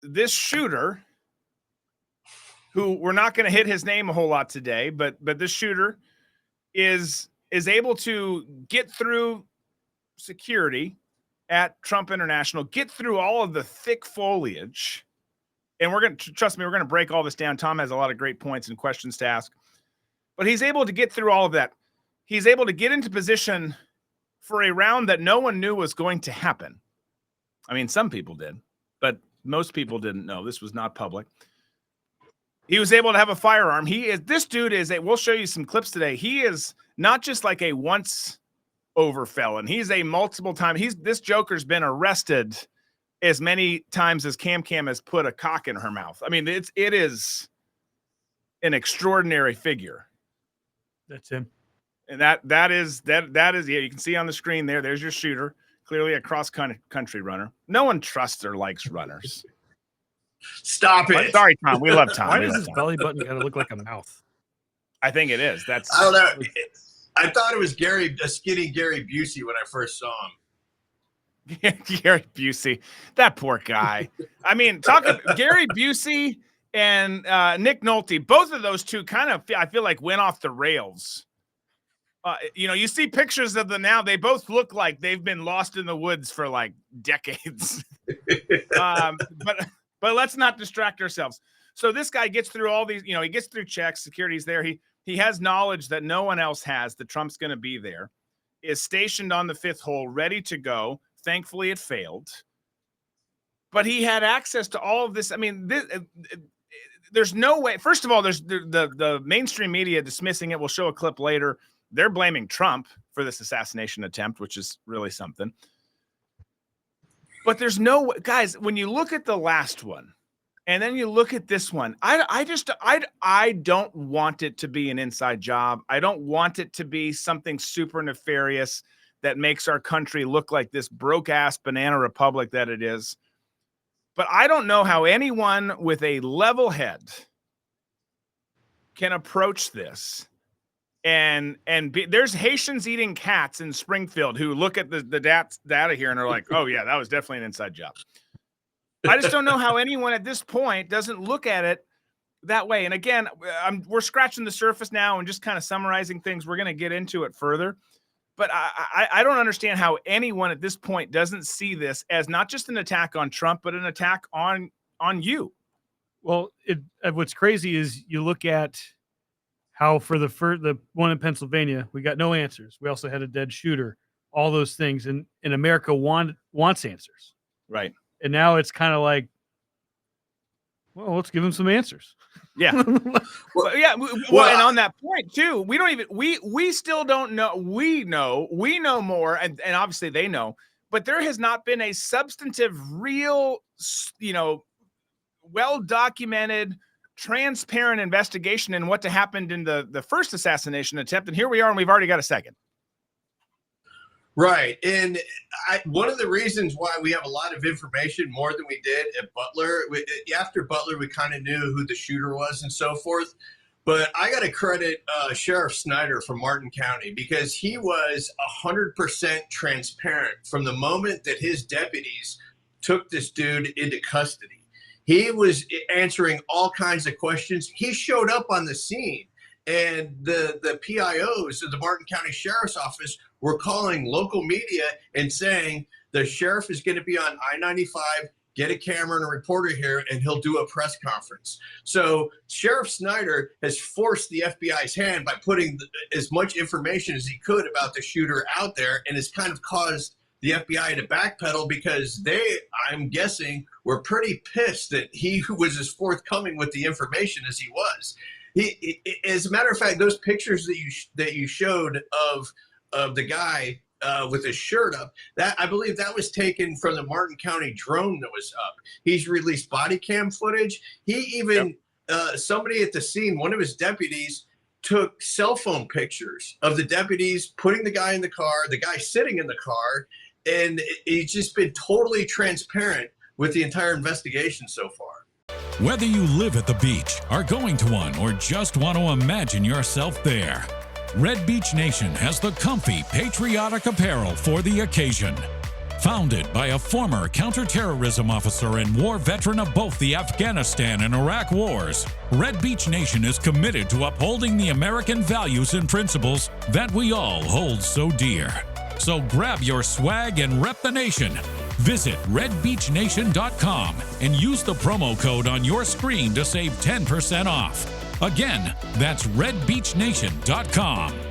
this shooter, who we're not going to hit his name a whole lot today, but this shooter is able to get through security at Trump International, get through all of the thick foliage. And we're going to, trust me, we're going to break all this down. Tom has a lot of great points and questions to ask, but he's able to get through all of that. He's able to get into position for a round that no one knew was going to happen. I mean, some people did, but most people didn't know. This was not public. He was able to have a firearm. This dude is we'll show you some clips today. He is not just like a once over felon. He's a multiple time. This Joker's been arrested as many times as Cam has put a cock in her mouth. I mean, it is an extraordinary figure. That's him. And that is you can see on the screen there's your shooter, clearly a cross country runner. No one trusts or likes runners. Stop it. Sorry, Tom. We love Tom. Why does his belly button gotta look like a mouth? I think it is. I don't know. I thought it was a skinny Gary Busey when I first saw him. Gary Busey, that poor guy. I mean, Gary Busey and Nick Nolte, both of those two kind of, I feel like, went off the rails. You see pictures of them now. They both look like they've been lost in the woods for like decades. But let's not distract ourselves. So this guy gets through all these, he gets through checks, security's there. He has knowledge that no one else has, that Trump's going to be there, is stationed on the fifth hole, ready to go. Thankfully, it failed. But he had access to all of this. I mean, there's no way. First of all, there's the mainstream media dismissing it. We'll show a clip later. They're blaming Trump for this assassination attempt, which is really something. But there's no way, guys, when you look at the last one and then you look at this one, I don't want it to be an inside job. I don't want it to be something super nefarious that makes our country look like this broke-ass banana republic that it is. But I don't know how anyone with a level head can approach this. There's Haitians eating cats in Springfield who look at the data here and are like, oh, yeah, that was definitely an inside job. I just don't know how anyone at this point doesn't look at it that way. And again, we're scratching the surface now and just kind of summarizing things. We're going to get into it further. But I don't understand how anyone at this point doesn't see this as not just an attack on Trump, but an attack on you. Well, what's crazy is you look at how for the one in Pennsylvania, we got no answers. We also had a dead shooter, all those things. And America wants answers. Right. And now it's kind of like, well, let's give him some answers. Yeah. Well, and on that point too, we still don't know. We know more, and obviously they know, but there has not been a substantive, real, well-documented, transparent investigation in what happened in the first assassination attempt. And here we are, and we've already got a second. Right. And one of the reasons why we have a lot of information, more than we did at Butler, after Butler, we kind of knew who the shooter was and so forth. But I got to credit Sheriff Snyder from Martin County, because he was 100% transparent from the moment that his deputies took this dude into custody. He was answering all kinds of questions. He showed up on the scene, and the PIOs of the Martin County Sheriff's Office were calling local media and saying the sheriff is going to be on I-95, get a camera and a reporter here, and he'll do a press conference. So Sheriff Snyder has forced the FBI's hand by putting as much information as he could about the shooter out there, and has kind of caused the FBI to backpedal, because they, I'm guessing, were pretty pissed that he was as forthcoming with the information as he was. As a matter of fact, those pictures that you showed of the guy with his shirt up, that I believe that was taken from the Martin County drone that was up. He's released body cam footage. He even somebody at the scene, one of his deputies, took cell phone pictures of the deputies putting the guy in the car, the guy sitting in the car, and he's just been totally transparent with the entire investigation so far. Whether you live at the beach, are going to one, or just want to imagine yourself there, Red Beach Nation has the comfy, patriotic apparel for the occasion. Founded by a former counterterrorism officer and war veteran of both the Afghanistan and Iraq wars, Red Beach Nation is committed to upholding the American values and principles that we all hold so dear. So grab your swag and rep the nation. Visit redbeachnation.com and use the promo code on your screen to save 10% off. Again, that's redbeachnation.com.